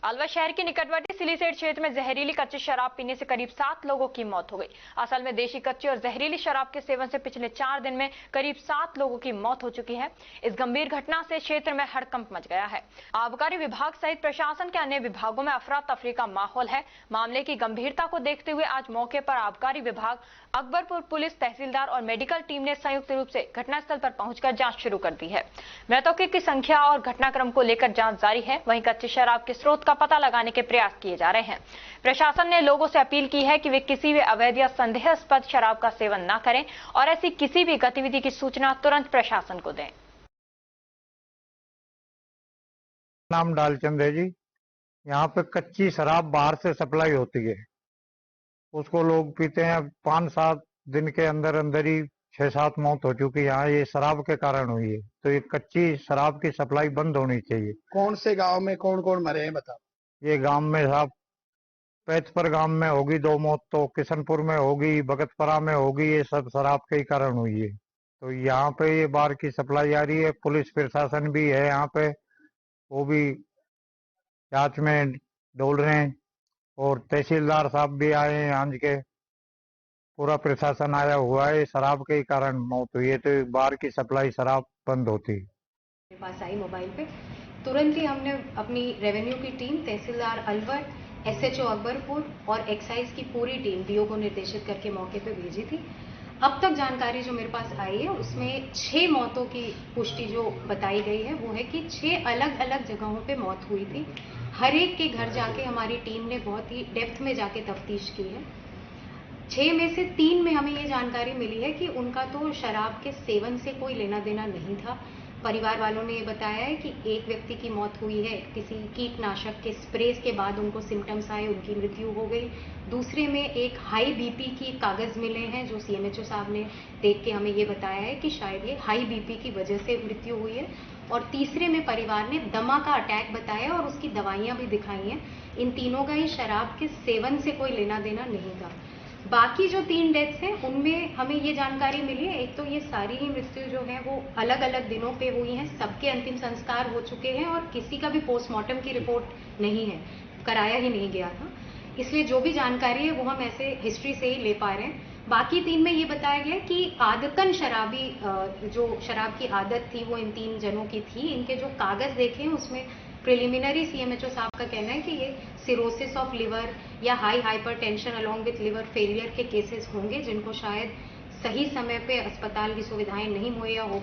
अलवर शहर के निकटवर्ती सिलीसेट क्षेत्र में जहरीली कच्ची शराब पीने से करीब 7 लोगों की मौत हो गई। असल में देशी कच्ची और जहरीली शराब के सेवन से पिछले 4 दिन में करीब 7 लोगों की मौत हो चुकी है। इस गंभीर घटना से क्षेत्र में हड़कंप मच गया है। आबकारी विभाग सहित प्रशासन के अन्य विभागों में अफरा तफरी का माहौल है। मामले की गंभीरता को देखते हुए आज मौके पर आबकारी विभाग, अकबरपुर पुलिस, तहसीलदार और मेडिकल टीम ने संयुक्त रूप से घटनास्थल पर पहुंचकर जांच शुरू कर दी है। मृतकों की संख्या और घटनाक्रम को लेकर जांच जारी है। वहीं कच्ची शराब के स्रोत का पता लगाने के प्रयास किए जा रहे हैं। प्रशासन ने लोगों से अपील की है कि वे किसी भी अवैध या संदेहास्पद शराब का सेवन न करें और ऐसी किसी भी गतिविधि की सूचना तुरंत प्रशासन को दें। नाम डालचंद है जी। यहाँ पे कच्ची शराब बाहर से सप्लाई होती है, उसको लोग पीते हैं। 5-7 दिन के अंदर अंदर ही 6-7 मौत हो चुकी है। यहाँ ये शराब के कारण हुई है, तो ये कच्ची शराब की सप्लाई बंद होनी चाहिए। कौन से गांव में कौन कौन मरे हैं बताओ? ये गांव में साहब पैथपर गांव में होगी 2 मौत, तो किशनपुर में होगी, भगतपरा में होगी। ये सब शराब के ही कारण हुई है। तो यहाँ पे ये बाहर की सप्लाई आ रही है। पुलिस प्रशासन भी है यहाँ पे, वो भी जांच में डोल रहे हैं और तहसीलदार साहब भी आए हैं आज के। पूरा प्रशासन आया हुआ है। शराब के ही कारण मौत हुई है, तो बाहर की सप्लाई शराब बंद होती। मेरे पास आई मोबाइल पे, तुरंत ही हमने अपनी रेवेन्यू की टीम, तहसीलदार अलवर, एसएचओ अकबरपुर और एक्साइज की पूरी टीम डीओ को निर्देशित करके मौके पे भेजी थी। अब तक जानकारी जो मेरे पास आई है उसमें 6 मौतों की पुष्टि जो बताई गई है वो है कि 6 अलग अलग जगहों पे मौत हुई थी। हर एक के घर जाके हमारी टीम ने बहुत ही डेप्थ में जाके तफ्तीश की है। 6 में से 3 में हमें ये जानकारी मिली है कि उनका तो शराब के सेवन से कोई लेना देना नहीं था। परिवार वालों ने ये बताया है कि एक व्यक्ति की मौत हुई है, किसी कीटनाशक के स्प्रे के बाद उनको सिम्टम्स आए, उनकी मृत्यु हो गई। दूसरे में एक हाई बीपी की कागज मिले हैं जो सीएमएचओ साहब ने देख के हमें ये बताया है कि शायद ये हाई बीपी की वजह से मृत्यु हुई है। और तीसरे में परिवार ने दमा का अटैक बताया और उसकी दवाइयां भी दिखाई हैं। इन तीनों का ही शराब के सेवन से कोई लेना देना नहीं था। बाकी जो 3 डेथ्स हैं उनमें हमें ये जानकारी मिली है, एक तो ये सारी ही मृत्यु जो है वो अलग अलग दिनों पे हुई हैं, सबके अंतिम संस्कार हो चुके हैं और किसी का भी पोस्टमार्टम की रिपोर्ट नहीं है, कराया ही नहीं गया था। इसलिए जो भी जानकारी है वो हम ऐसे हिस्ट्री से ही ले पा रहे हैं। बाकी 3 में ये बताया गया कि आदतन शराबी जो शराब की आदत थी वो इन 3 जनों की थी। इनके जो कागज देखे हैं उसमें प्रिलिमिनरी सीएमएचओ साहब का कहना है कि ये सिरोसिस ऑफ लिवर या high hypertension along with liver failure के केसेस होंगे जिनको शायद सही समय पे अस्पताल की सुविधाएं नहीं मुहैया हो